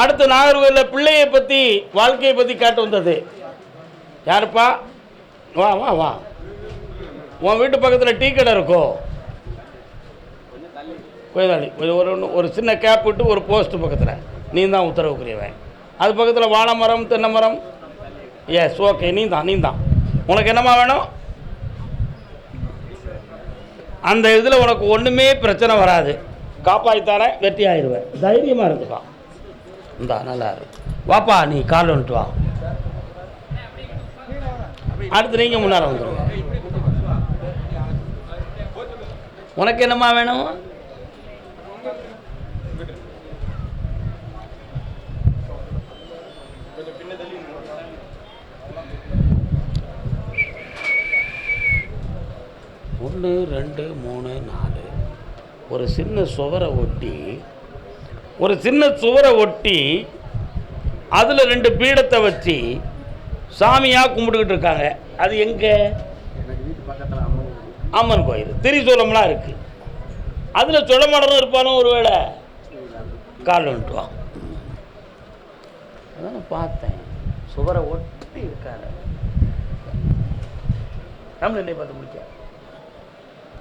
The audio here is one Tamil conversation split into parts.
அடுத்து நாகர்கோவிலில் பிள்ளையை பற்றி வாழ்க்கையை பற்றி கேட்டு வந்தது யாருப்பா? வா வா வா. உன் வீட்டு பக்கத்தில் டீ கடை இருக்கோ? கோயிலாளி ஒரு சின்ன கேப் விட்டு ஒரு போஸ்ட்டு பக்கத்தில் நீ தான் உத்தரவுக்குரியவன். அது பக்கத்தில் வாழை மரம் தென்னை மரம். எஸ், ஓகே, நீ தான். உனக்கு என்னம்மா வேணும்? அந்த இதில் உனக்கு ஒன்றுமே பிரச்சனை வராது. காப்பாற்றித்தாரேன், வெற்றி ஆயிடுவேன். தைரியமாக இருக்குப்பா. இந்தா நல்லா இருக்கு. வாப்பா, நீ கால் வந்துட்டு வா. அடுத்து நீங்கள் முன்னார வந்துடுங்க. உனக்கு என்னம்மா வேணும்? ஒன்று 2 3 4 ஒரு சின்ன சுவரை ஒட்டி அதில் 2 பீடத்தை வச்சு சாமியாக கும்பிட்டுக்கிட்டு இருக்காங்க. அது எங்கே? அம்மன் கோயில். திரிசூலம்லாம் இருக்குது. அதில் சுழமடனும் இருப்பானோ ஒரு வேளை. கால் வந்துட்டு வா. அதான் பார்த்தேன், சுவரை ஒட்டி இருக்காரு. தமிழ் என்னை பார்த்து முடிச்சா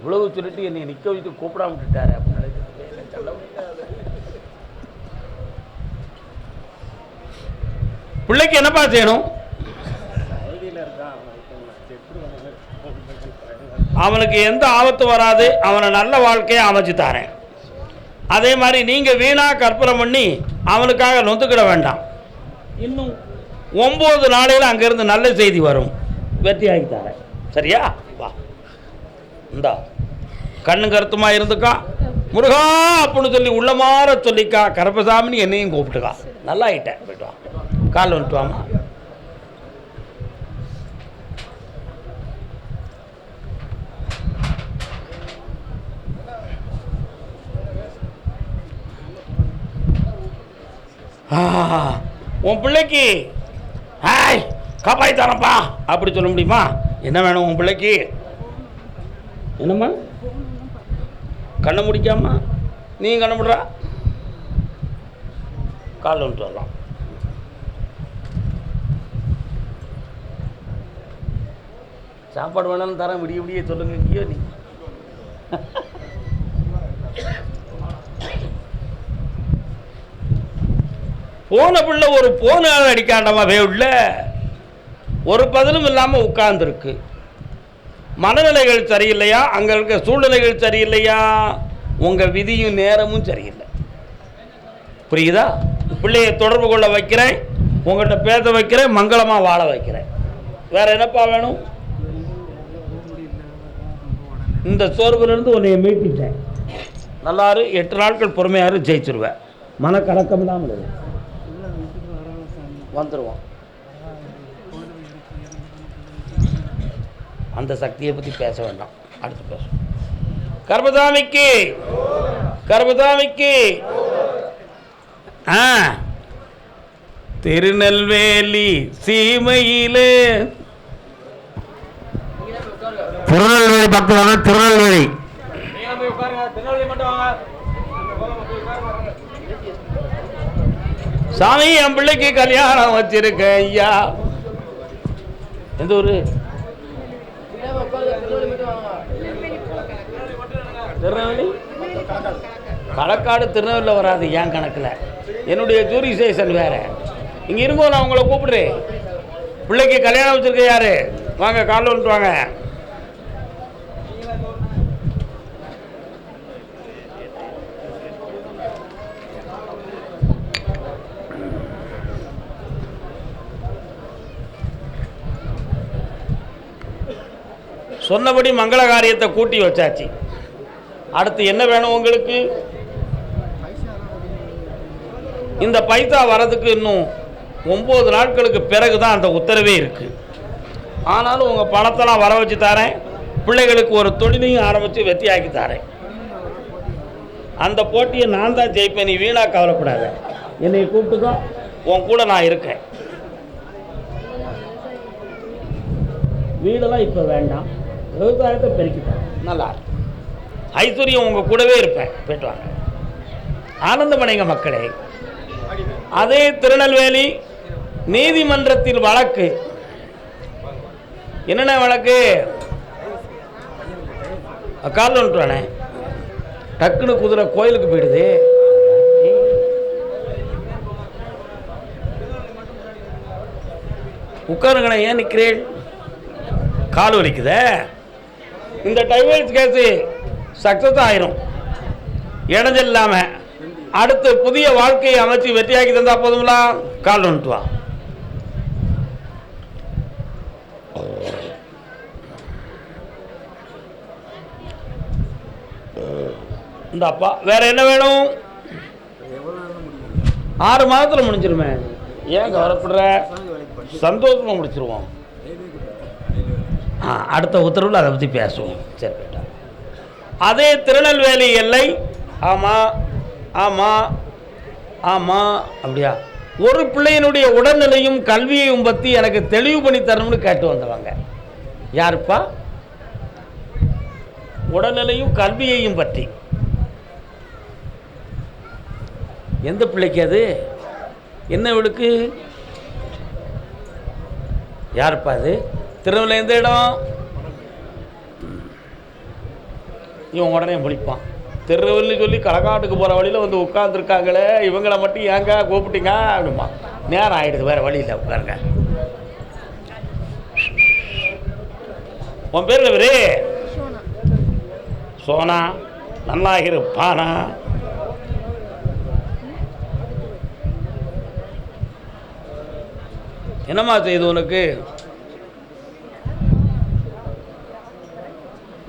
இவ்வளவு சொல்லிட்டு என்னை நிற்க வச்சு கூப்பிடாம விட்டுட்டாரு அப்படின்னு நினைச்சிட்டு சொல்ல முடியாது. பிள்ளைக்கு என்னப்பா செய்யணும்? அவனுக்கு எந்த ஆபத்து வராது, அவனை நல்ல வாழ்க்கையை அமைச்சு தாரேன். அதே மாதிரி நீங்கள் வீணாக கற்பனை பண்ணி அவனுக்காக நொந்துக்கிட வேண்டாம். இன்னும் 9 நாளையில் அங்கேருந்து நல்ல செய்தி வரும். வெற்றியாகி தரேன். சரியா? வா. இந்தா கண்ணு கருத்துமா இருந்துக்கா, முருகா அப்படின்னு சொல்லி உள்ளமாற சொல்லிக்கா, கருப்பசாமின்னு என்னையும் கூப்பிட்டுக்கா. நல்லா ஆயிட்டேன். போயிட்டு வா. கால் வந்துட்டு வாமா. உன் பிள்ளைக்கு ஹாய் காப்பாற்றி தரப்பா அப்படி சொல்ல முடியுமா? என்ன வேணும் உன் பிள்ளைக்கு? என்னம்மா? கண்ணை முடிக்காமா நீ கண்ண முடிறா? கால் வந்துட்டு வரலாம். சாப்பாடு வேணாலும் தரேன், விடிய சொல்லுங்க. ஐயோ நீ போன பிள்ளை ஒரு போன அடிக்காண்டமா வேவுள்ள ஒரு பதிலும் இல்லாமல் உட்கார்ந்துருக்கு. மனநிலைகள் சரியில்லையா? அங்கே இருக்க சூழ்நிலைகள் சரியில்லையா? உங்கள் விதியும் நேரமும் சரியில்லை. புரியுதா? பிள்ளையை தொடர்பு கொள்ள வைக்கிறேன், உங்கள்கிட்ட பேச வைக்கிறேன், மங்களமாக வாழ வைக்கிறேன். வேற என்னப்பா வேணும்? இந்த சோர்விலிருந்து உன்னை மீட்டிட்டேன். நல்லாரு 8 நாட்கள் பொறுமையாரு, ஜெயிச்சிருவேன். மனக்கலக்கம் இல்லாமல் வந்துடுவோம். அந்த சக்தியை பற்றி பேச வேண்டாம், அடுத்து பேசுவோம். கர்மசாமிக்கு திருநெல்வேலி சீமையிலே திருநெல்வேலி பக்கம் திருநெல்வேலி சாமி என் பிள்ளைக்கு கல்யாணம் வச்சிருக்க ஐயா. எந்த ஊரு? திருநெல்வேலி. களக்காடு திருநெல்வேலியில் வராது என் கணக்கில். என்னுடைய ஜூரிசேஷன் வேற. இங்கே இருக்கும்போது நான் உங்களை கூப்பிடுறேன். பிள்ளைக்கு கல்யாணம் வச்சிருக்க யாரு? வாங்க, காலைல வந்துட்டு வாங்க. சொன்னபடி மங்கள காரியத்தை கூட்டி வச்சாச்சு. அடுத்து என்ன வேணும் உங்களுக்கு? இந்த பைசா வரதுக்கு இன்னும் 9 நாட்களுக்கு பிறகு தான் அந்த உத்தரவே இருக்குது. ஆனாலும் உங்கள் பணத்தெல்லாம் வர வச்சு தரேன். பிள்ளைகளுக்கு ஒரு தொழிலையும் ஆரம்பித்து வெற்றியாக்கி தரேன். அந்த போட்டியை நான் தான் ஜெயிப்பேன். நீ வீணாக கவலைப்படாத. என்னை கூப்பிட்டுக்கோ, உன் கூட நான் இருக்கேன். வீடெல்லாம் இப்போ வேண்டாம், விவசாயத்தை பெருக்கிட்டேன். நல்லா ஐஸ்வர்யம் உங்கள் கூடவே இருப்பேன். போய்ட்டு வாங்க. ஆனந்தமடைங்க மக்களே. அதே திருநெல்வேலி நீதிமன்றத்தில் வழக்கு. என்னென்ன வழக்கு? காலில் விட்டுறானே, டக்குன்னு குதிரை கோயிலுக்கு போயிடுது. உட்காருங்கண்ணே, ஏன் நிற்கிறேன்? கால் வலிக்குத. இந்த டைவர்ஸ் கேஸு சக்ஸஸ் ஆயிரும். இடைஞ்சல் இல்லாமல் அடுத்து புதிய வாழ்க்கையை அமைச்சு வெற்றியாக்கி தந்தா போதுங்களா? கால் வந்துட்டு வா. இந்த அப்பா வேற என்ன வேணும்? 6 மாதத்தில் முடிஞ்சிருமே. ஏன் கவலைப்படுற? சந்தோஷமாக முடிச்சிருவோம். அடுத்த உத்தரவில் அதை பற்றி பேசுவோம். சரி கேட்டா. அதே திருநெல்வேலி எல்லை. ஆமாம் ஆமாம் ஆமாம், அப்படியா? ஒரு பிள்ளையினுடைய உடல்நிலையும் கல்வியையும் பற்றி எனக்கு தெளிவு பண்ணி தரணும்னு கேட்டு வந்தவங்க யாருப்பா? உடல்நிலையும் கல்வியையும் பற்றி. எந்த பிள்ளைக்கு அது? என்ன இவளுக்கு? யாருப்பா அது? திருநெல்வேலி எந்த இடம்? இவன் உடனே முடிப்பான். திருநெல்வேலி சொல்லி களக்காட்டுக்கு போகிற வழியில் வந்து உட்காந்துருக்காங்களே, இவங்களை மட்டும் ஏங்க கூப்பிட்டீங்க அப்படிமா. நேரம் ஆகிடுது, வேறு வழியில் உட்காருங்க. உன் பேர் என்ன? சோனா. நல்லா இருப்பானா? என்னம்மா செய்யுது உனக்கு?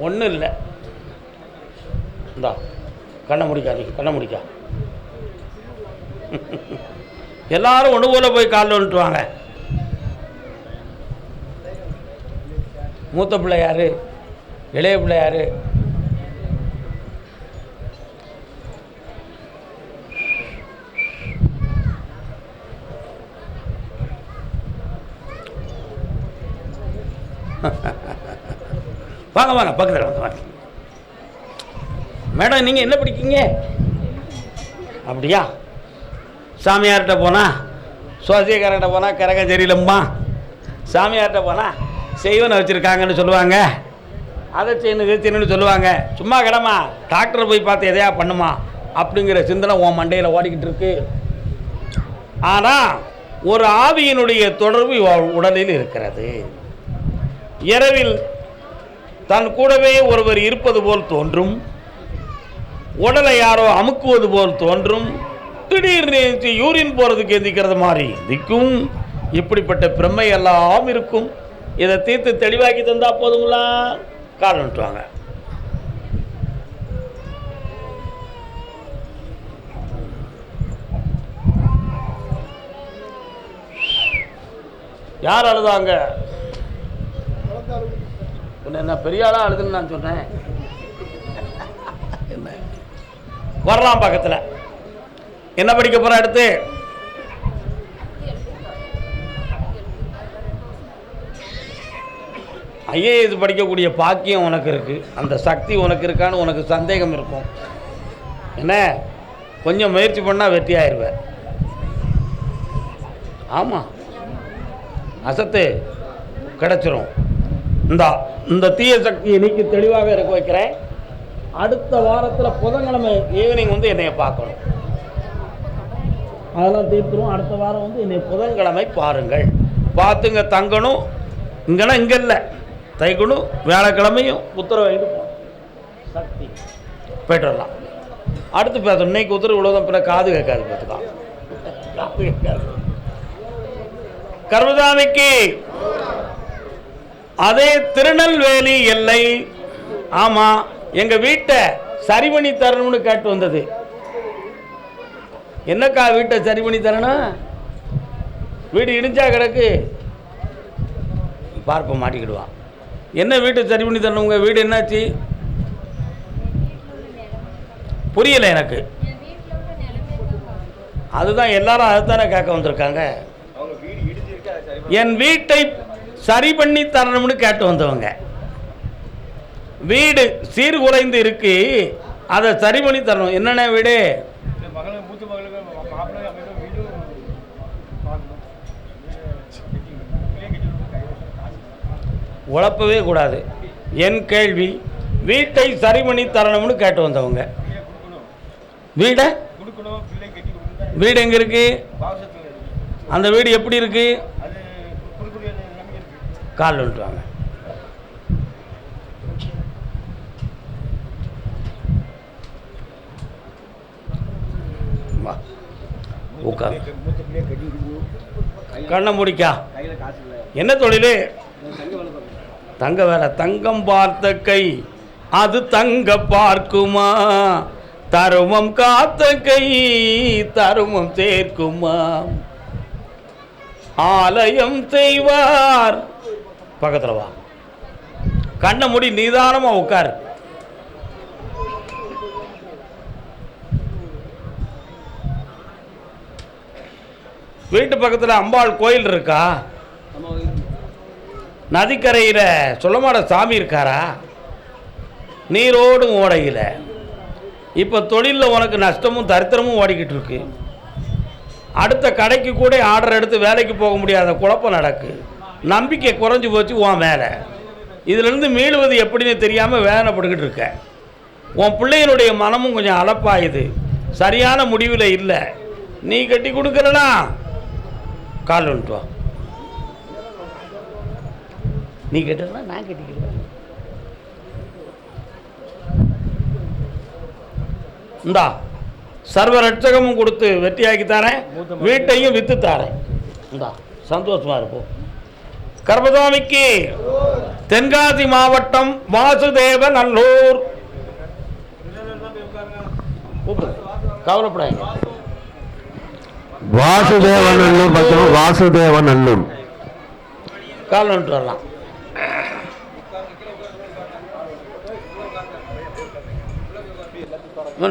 ஒன்றும் இல்லை. இந்தா கண்ணை முடிக்கா, நீ கண்ணை முடிக்கா. எல்லாரும் ஒன்று போல போய் காலில் வந்துட்டுவாங்க. மூத்த பிள்ளை யாரு? இளைய பிள்ளை யாரு? வாங்க வாங்க, பக்கத்தில் வாங்க வாங்க. மேடம் நீங்கள் என்ன படிக்கீங்க? அப்படியா? சாமியார்கிட்ட போனால், சோசியக்காரர்கிட்ட போனால் கரகம் சரியில்லம்மா, சாமியார்கிட்ட போனால் செய்வனை வச்சுருக்காங்கன்னு சொல்லுவாங்க, அதை செய்யணும் இதை செய்யணும்னு சொல்லுவாங்க. சும்மா கிடமா, டாக்டரை போய் பார்த்து எதையா பண்ணுமா அப்படிங்கிற சிந்தனை உன் மண்டையில் ஓடிக்கிட்டு இருக்கு. ஆனால் ஒரு ஆவியினுடைய தொடர்பு உடலில் இருக்கிறது. இரவில் தன் கூடவே ஒருவர் இருப்பது போல் தோன்றும், உடலை யாரோ அமுக்குவது போல் தோன்றும், திடீர்னு யூரின் போகிறதுக்கு எந்திக்கிறது மாதிரி எந்திக்கும். இப்படிப்பட்ட பிரமை எல்லாம் இருக்கும். இதை தீர்த்து தெளிவாக்கி தந்தா போதுங்களா? கால் விட்டுவாங்க. யார் அழுதாங்க? என்ன பெரிய ஆளா அழுதுன்னு நான் சொன்னேன். என்ன வரலாம் பக்கத்தில். என்ன படிக்க போற? அடுத்து ஐஏஎஸ் படிக்கக்கூடிய பாக்கியம் உனக்கு இருக்கு. அந்த சக்தி உனக்கு இருக்கான்னு உனக்கு சந்தேகம் இருக்கும். என்ன கொஞ்சம் முயற்சி பண்ணால் வெற்றி ஆயிடுவேன். ஆமாம், அசத்து கிடைச்சிரும். இந்த தீய சக்தியை நீக்கி தெளிவாக இருக்க வைக்கிறேன். அடுத்த வாரத்தில் புதன்கிழமை ஈவினிங் வந்து என்னைய பார்க்கணும். அதெல்லாம் தீர்த்துரும். அடுத்த வாரம் வந்து என்னை புதன்கிழமை பாருங்கள். பார்த்துங்க. தங்கணும் இங்கன்னா இங்கே இல்லை, தைக்கணும். வியாழக்கிழமையும் உத்தரவு சக்தி போய்ட்டு வரலாம். அடுத்து பேசணும். இன்னைக்கு உத்தரவு உலகம் பிற காது கேட்காது. பார்த்துக்கலாம், காது கேட்காது. கர்மசாமிக்கு அதே திருநெல்வேலி எல்லை. ஆமாம், எங்கள் வீட்டை சரி பண்ணி தரணும்னு கேட்டு வந்தது. என்னக்கா வீட்டை சரி பண்ணி தரணும்? வீடு இடிஞ்சா கிடக்கு. பார்ப்ப மாட்டிக்கிடுவான். என்ன வீட்டை சரி பண்ணி தரணும்? உங்கள் வீடு என்னாச்சு? புரியலை எனக்கு. அதுதான் எல்லாரும் அதுதானே கேட்க வந்திருக்காங்க. என் வீட்டை சரி பண்ணி தரணும்னு கேட்டு வந்தவங்க. வீடு சீர்குலைந்து இருக்கு, அதை சரி பண்ணி தரணும். என்னென்ன வீடு? உழப்பவே கூடாது. என் கேள்வி, வீட்டை சரி பண்ணி தரணும்னு கேட்டு வந்தவங்க. வீடு எங்கே இருக்கு? அந்த வீடு எப்படி இருக்கு? கால் விட்டுவாங்க. கண்ணை முடிக்கா. என்ன தொழில்? தங்க வேலை. தங்கம் பார்த்த கை அது தங்க பார்க்குமா, தருமம் காத்த கை தருமம் சேர்க்குமா, ஆலயம் செய்வார். பக்கத்தில் வா, கண்ணை மூடி நிதானமா உட்கார். வீட்டு பக்கத்தில் அம்பாள் கோயில் இருக்கா? நதிக்கரையில் சொல்லமாட சாமி இருக்காரா? நீரோடும் ஓடையில். இப்போ தொழிலில் உனக்கு நஷ்டமும் தரித்திரமும் ஓடிக்கிட்டு இருக்கு. அடுத்த கடைக்கு கூட ஆர்டர் எடுத்து வேலைக்கு போக முடியாத குழப்பம் நடக்கு. நம்பிக்கை குறைஞ்சி போச்சு உன் மேலே. இதிலிருந்து மீளுவது எப்படின்னு தெரியாமல் வேதனைப்பட்டுக்கிட்டு இருக்க. உன் பிள்ளைகளுடைய மனமும் கொஞ்சம் அலப்பாயுது. சரியான முடிவில் இல்லை. நீ கட்டி கொடுக்கலனா கால் வந்துட்டு வா. நீ கேட்டா நான் கட்டிக்கிறேன். இந்தா சர்வ ரட்சகமும் கொடுத்து வெற்றியாக்கி தரேன், வீட்டையும் வித்து தரேன். இந்தா சந்தோஷமா இருப்போம். கர்மசாமிக்கு தென்காசி மாவட்டம் வாசுதேவ நல்லூர். கவலைப்படாங்க. வாசுதேவநல்லூர் மற்றும் வாசுதேவநல்லூர் கால் வந்துட்டு வரலாம்.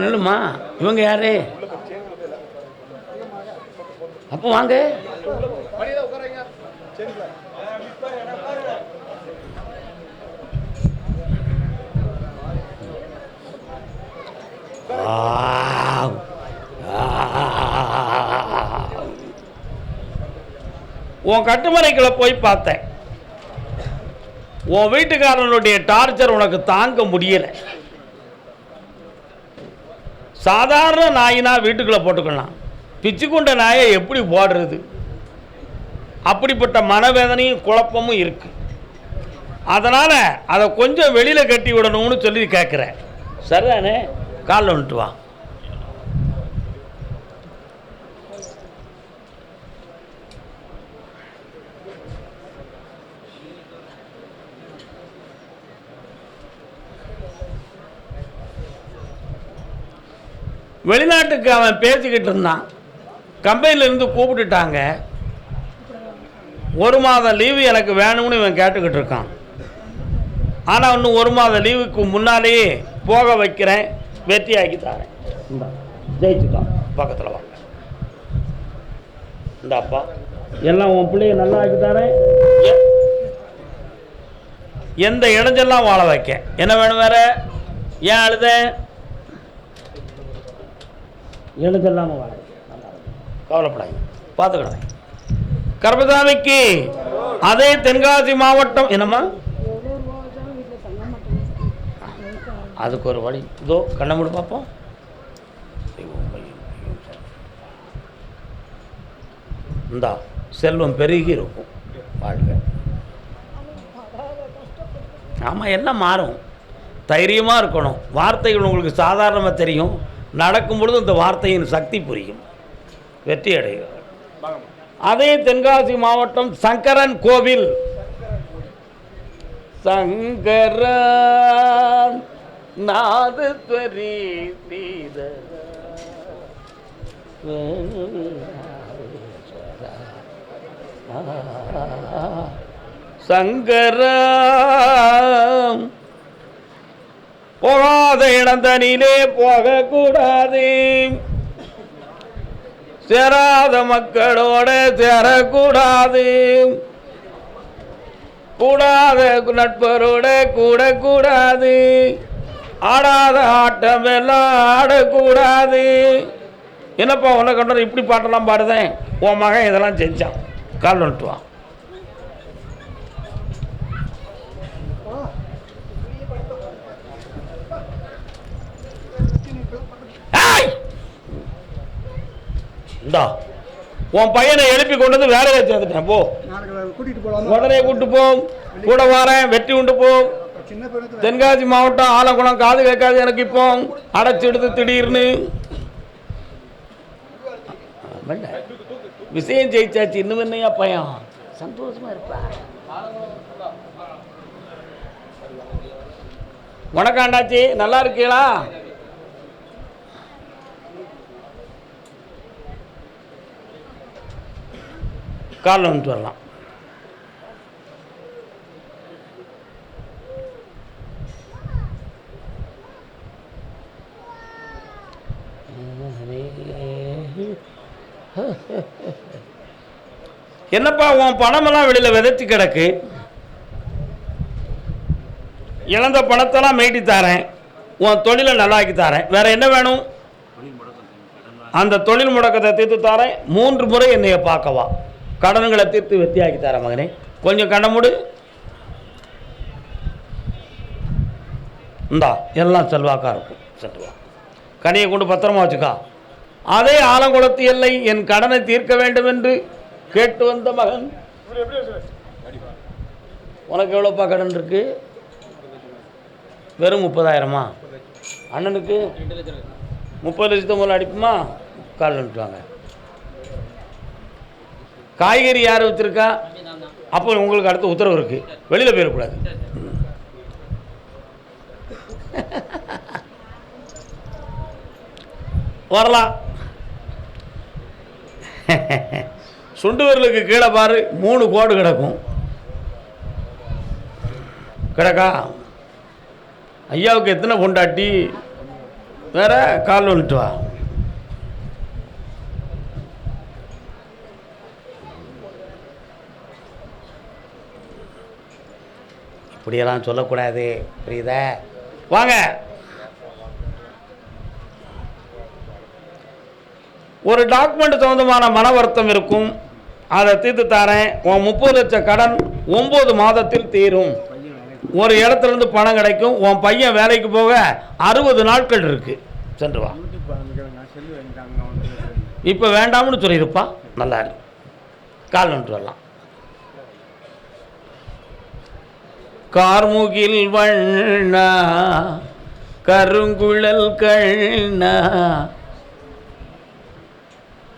நில்லுமா. இவங்க யாரு? அப்போ வாங்க. உன் கட்டுமனைக்குள்ள போய் பார்த்தேன். உன் வீட்டுக்காரனுடைய டார்ச்சர் உனக்கு தாங்க முடியல. சாதாரண நாயினா வீட்டுக்குள்ள போட்டுக்கலாம், பிச்சுக்குண்ட நாயை எப்படி போடுறது? அப்படிப்பட்ட மனவேதனையும் குழப்பமும் இருக்கு. அதனால அதை கொஞ்சம் வெளியில கட்டி விடணும்னு சொல்லி கேட்குறேன். சரிதானே? காலில் வந்துட்டு வா. வெளிநாட்டுக்கு அவன் பேசிக்கிட்டு இருந்தான். கம்பெனிலேருந்து கூப்பிட்டுட்டாங்க. 1 மாதம் லீவு எனக்கு வேணும்னு இவன் கேட்டுக்கிட்டு இருக்கான். ஆனால் இன்னும் 1 மாதம் லீவுக்கு முன்னாலேயே போக வைக்கிறேன், வெற்றியாக்கி தரேன். ஜெயிச்சுட்டான். பக்கத்தில் வாங்க. இந்தாப்பா எல்லாம் உன் பிள்ளைய நல்லா ஆக்கி தரேன். எந்த இடைஞ்செல்லாம் வாழ வைக்க. என்ன வேணும் வேற? ஏன் அழுத? எழுதெல்லாம் வாழ கவலைப்படாங்க, பார்த்துக்கிடுறேன். கர்மசாமிக்கு அதே தென்காசி மாவட்டம். என்னம்மா அதுக்கு ஒரு வழி இதோ. கண்ண மூடு பார்ப்போம். இந்தா செல்வம் பெருகி இருக்கும் வாழ்க்கை. ஆமாம், எல்லாம் மாறும். தைரியமாக இருக்கணும். வார்த்தைகள் உங்களுக்கு சாதாரணமாக தெரியும், நடக்கும் பொழுது இந்த வார்த்தையின் சக்தி புரியும், வெற்றி அடையும். அதே தென்காசி மாவட்டம் சங்கரன் கோவில். சங்கரன் நாதஸ்வரி சங்கரன் போகாத இடந்தனிலே போகக்கூடாது, சேராத மக்களோட சேரக்கூடாது, கூடாத நட்பரோட கூடக்கூடாது, ஆடாத ஆட்டம் எல்லாம் ஆடக்கூடாது. என்னப்பா உன்னை கண்டோம் இப்படி பாட்டெல்லாம் பாடுதேன், உன் மகன் இதெல்லாம் செஞ்சான். கால் வந்துட்டு வா. இந்தா உன் பையனை எழுப்பி கொண்டு வந்து வேலையை சேர்த்துட்டேன். போ, உடனே கூட்டு போ. கூட வரேன், வெற்றி உண்டு போ. தென்காசி மாவட்டம் ஆலங்குளம். காது கேட்காது எனக்கு. இப்போ அடைச்சிடுது திடீர்னு. விஷயம் ஜெயிச்சாச்சு, இன்னும் என்னையா பையன் சந்தோஷமா இருப்பா. வணக்கம் அண்ணாச்சி, நல்லா இருக்கீங்களா? காலில் வந்துட்டு வரலாம். என்னப்பா உன் பணமெல்லாம் வெளியில் விதைச்சி கிடக்கு, இழந்த பணத்தெல்லாம் மீட்டி தரேன், உன் தொழிலை நல்லாக்கி தரேன், வேற என்ன வேணும்? அந்த தொழில் முடக்கத்தை தீர்த்து தரேன். 3 முறை என்னைய பார்க்கவா, கடன்களை தீர்த்து வெத்தியாக்கி தரேன் மகனே. கொஞ்சம் கண்ண மூடு. இந்தா எல்லாம் செல்வாக்கா இருக்கும். செல்வா கனியை கொண்டு பத்திரமா வச்சுக்கா. அதே ஆலங்குளத்து எல்லை என் கடனை தீர்க்க வேண்டும் என்று கேட்டு வந்த மகன். உனக்கு எவ்வளோப்பா கடன் இருக்கு? வெறும் 30,000மா? அண்ணனுக்கு 30 லட்சத்தை முதல்ல அடிப்புமா? கால் நிட்டுவாங்க. காய்கறி யார் வச்சிருக்கா? அப்போ உங்களுக்கு அடுத்த உத்தரவு இருக்கு, வெளியில் போயிடக்கூடாது. வரலாம். சுண்டு விரலுக்கு கீழே பாரு 3 கோடு கிடக்கும். கிடக்கா? ஐயாவுக்கு எத்தனை பொண்டாட்டி? வேற கால் வந்துட்டு வா. இப்படியெல்லாம் சொல்லக்கூடாது, புரியுதா? வாங்க. ஒரு டாக்குமெண்ட் சம்பந்தமான மன வருத்தம் இருக்கும், அதை தீர்த்து தரேன். உன் 30 லட்சம் கடன் 9 மாதத்தில் தீரும். ஒரு இடத்துல இருந்து பணம் கிடைக்கும். உன் பையன் வேலைக்கு போக 60 நாட்கள் இருக்கு. சென்று வா. இப்போ வேண்டாம்னு சொல்லியிருப்பா. நல்லா கால் வந்துட்டு வரலாம். கார்முகில் வண்ணா கருங்குழல் கண்ணா.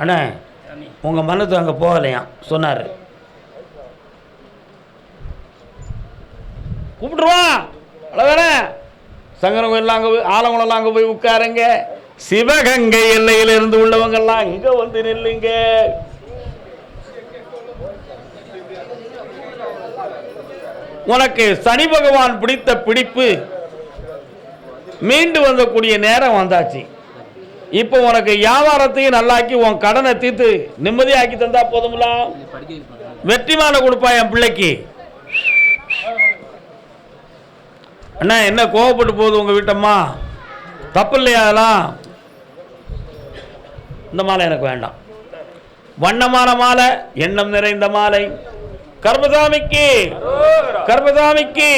அண்ணா உங்கள் மனது அங்கே போகலையாம் சொன்னார். கூப்பிட்டுருவான். அவ்வளோதானே? சங்கரன் கோயிலெலாம் அங்கே போய், ஆலங்குளம்லாம் அங்கே போய் உட்காருங்க. சிவகங்கை எல்லையிலிருந்து உள்ளவங்கெல்லாம் இங்கே வந்து நில்லுங்க. உனக்கு சனி பகவான் பிடித்த பிடிப்பு மீண்டு வந்தக்கூடிய நேரம் வந்தாச்சு. இப்போ உனக்கு வியாபாரத்தையும் நல்லாக்கி உன் கடனை தீர்த்து நிம்மதியாக்கி தந்தா போதும்ல. வெற்றி மாலை கொடுப்பா என் பிள்ளைக்கு. அண்ணா என்ன கோவப்பட்டு போகுது உங்க வீட்டம்மா? தப்பு இல்லையா அதெல்லாம்? இந்த மாலை எனக்கு வேண்டாம். வண்ணமான மாலை, எண்ணம் நிறைந்த மாலை. கர்மசாமிக்கு, கர்மசாமிக்கு.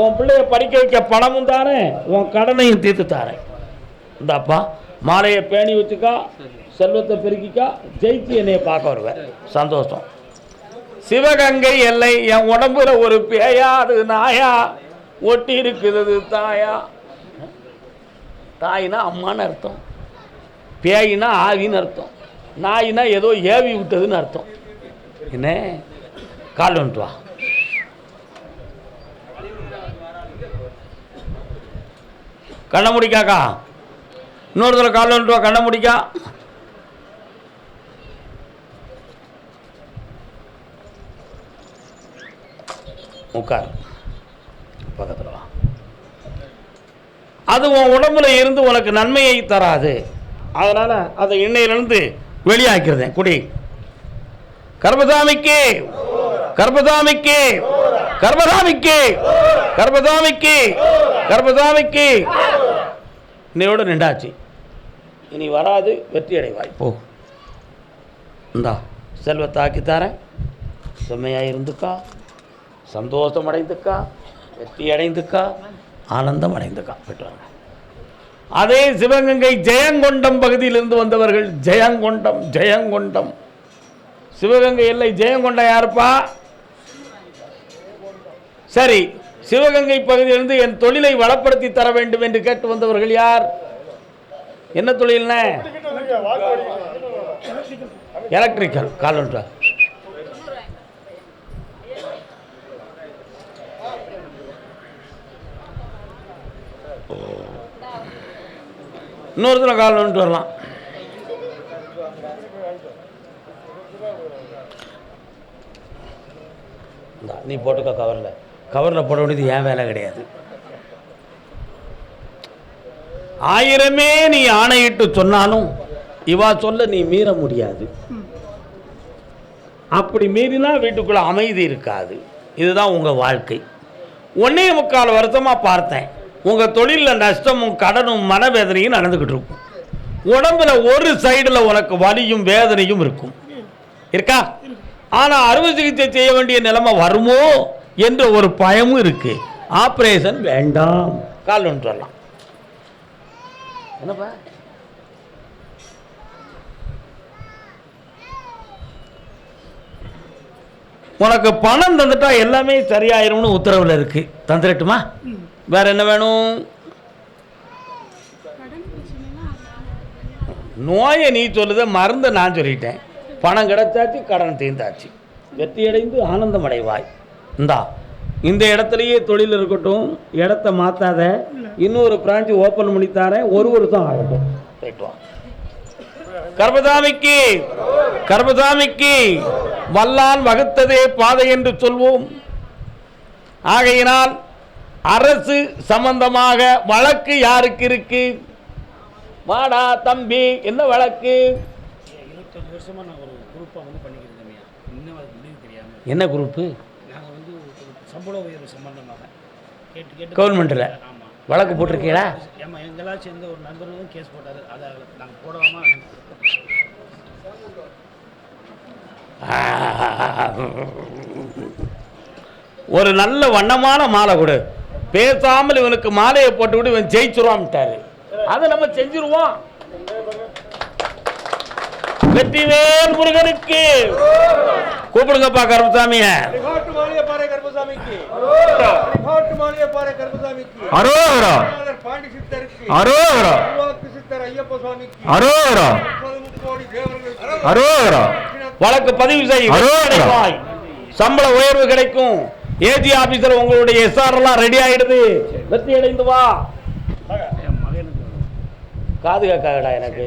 உன் பிள்ளைய படிக்க வைக்க பணமும் தானே, உன் கடனையும் தீர்த்து தாரேன். இந்தாப்பா மாலையை பேணி வச்சுக்கா, செல்வத்தை பெருக்கிக்கா, ஜெயிச்சு என்னைய பார்க்க வருவேன். சந்தோஷம். சிவகங்கை எல்லை என் உடம்புல ஒரு பேயா, அது நாயா ஒட்டி இருக்குது. தாயா, தாயினா அம்மான்னு அர்த்தம், பேயினா ஆவின்னு அர்த்தம், நாயினா ஏதோ ஏவி விட்டதுன்னு அர்த்தம். என்ன கால் வந்துட்டு வா. கண்ண முடிக்காக்கா, இன்னொரு தடவை கால் வந்துட்டு வா. கண்ண முடிக்கா. உட்கார், பக்கத்தில் வா. அது உன் உடம்புல இருந்து உனக்கு நன்மையை தராது. அதனால அதை எண்ணெயிலிருந்து வெளியாக்கிறதேன். குடி. கர்மசாமிக்கு, கர்மசாமிக்கு, கர்மசாமிக்கு, கர்மசாமிக்கு, கர்மசாமிக்கு. இன்னையோடு நின்றாச்சு. இனி வராது, வெற்றி அடைவாய். போ, இந்தா செல்வத்தாக்கி தரேன், செம்மையாக இருந்துக்கா, சந்தோஷம் அடைந்துக்கா, வெற்றி அடைந்துக்கா, ஆனந்தம் அடைந்துக்கா. பெற்றாங்க. அதே சிவகங்கை ஜெயங்கொண்டம் பகுதியிலிருந்து வந்தவர்கள். ஜெயங்கொண்டம், ஜெயங்கொண்டம் சிவகங்கை எல்லை. ஜெயங்கொண்டம் யாருப்பா? சரி, சிவகங்கை பகுதியிலிருந்து என் தொழிலை வளப்படுத்தி தர வேண்டும் என்று கேட்டு வந்தவர்கள் யார்? என்ன தொழில்ன? எலக்ட்ரிக்கல். காலண்டா இன்னொருத்தர் கால் வந்துட்டு வரலாம். நீ போட்டுக்க கவரில் போட வேண்டியது ஏன் வேலை கிடையாது. ஆயிரமே நீ ஆணையிட்டு சொன்னாலும் இவா சொல்ல நீ மீற முடியாது. அப்படி மீறினா வீட்டுக்குள்ள அமைதி இருக்காது. இதுதான் உங்க வாழ்க்கை. 1.25 வருஷமா பார்த்தேன், உங்க தொழிலில் நஷ்டமும் கடனும் மனவேதனையும் நடந்துகிட்டு இருக்கும். உடம்புல ஒரு சைடில் உனக்கு வலியும் வேதனையும் இருக்கும். இருக்கா? ஆனா அறுவை சிகிச்சை செய்ய வேண்டிய நிலைமை வருமோ என்ற ஒரு பயமும் இருக்கு. ஆபரேஷன் வேண்டாம், கால் ஒன்று வரலாம். என்னப்பா உனக்கு பணம் தந்துட்டா எல்லாமே சரியாயிரும்னு உத்தரவில் இருக்கு. தந்துடட்டுமா? வேற என்ன வேணும்? நோயை நீ சொல்லுத, மருந்தை நான் சொல்லிட்டேன். பணம் கிடைச்சாச்சு, கடன் தீர்ந்தாச்சு, வெற்றியடைந்து ஆனந்தம் அடைவாய். இந்தா இந்த இடத்துலையே தொழில் இருக்கட்டும், இடத்த மாற்றாத. இன்னொரு பிரான்ச்சு ஓப்பன் பண்ணி தரேன், 1 வருஷம் ஆகட்டும். போயிட்டு வா. கர்மசாமிக்கு கர்மசாமிக்கு வல்லான் வகுத்ததே பாதை என்று சொல்வோம். ஆகையினால் அரசு சம்பந்தமாக வழக்கு யாருக்கு இருக்கு? வாடா தம்பி, என்ன வழக்கு? 25 வருஷமா நான் ஒரு குரூப்பாக பண்ணிக்கிறேன். இன்னும் அது முடிவு தெரியாமல். என்ன குரூப்பு? நாங்கள் சம்பள உயர்வு சம்பந்தமாக கேட்டு கவர்மெண்ட்டில் வழக்கு போட்டிருக்கீங்களா? ஏமா எங்களால் சேர்ந்த ஒரு நண்பர்களும் கேஸ் போட்டார். அதை நாங்கள் போடலாமா? ஒரு நல்ல வண்ணமான மாலை கொடு, பேசாமல் இவனுக்கு மாலையை போட்டு விட்டு இவன் ஜெயிச்சுருவான்ட்டாரு. அதை நம்ம செஞ்சிருவோம். வெற்றிவேல் முருகனுக்கு கூப்பிடுங்கப்பா கருப்பசாமிய. வழக்கு பதிவு செய்ய, சம்பள உயர்வு கிடைக்கும். ஏஜி ஆபீசர் உங்களுடைய எஸ்ஆர் எல்லாம் ரெடி ஆயிடுது. வெற்றி அடைந்து வா. காது கேட்காதடா எனக்கு.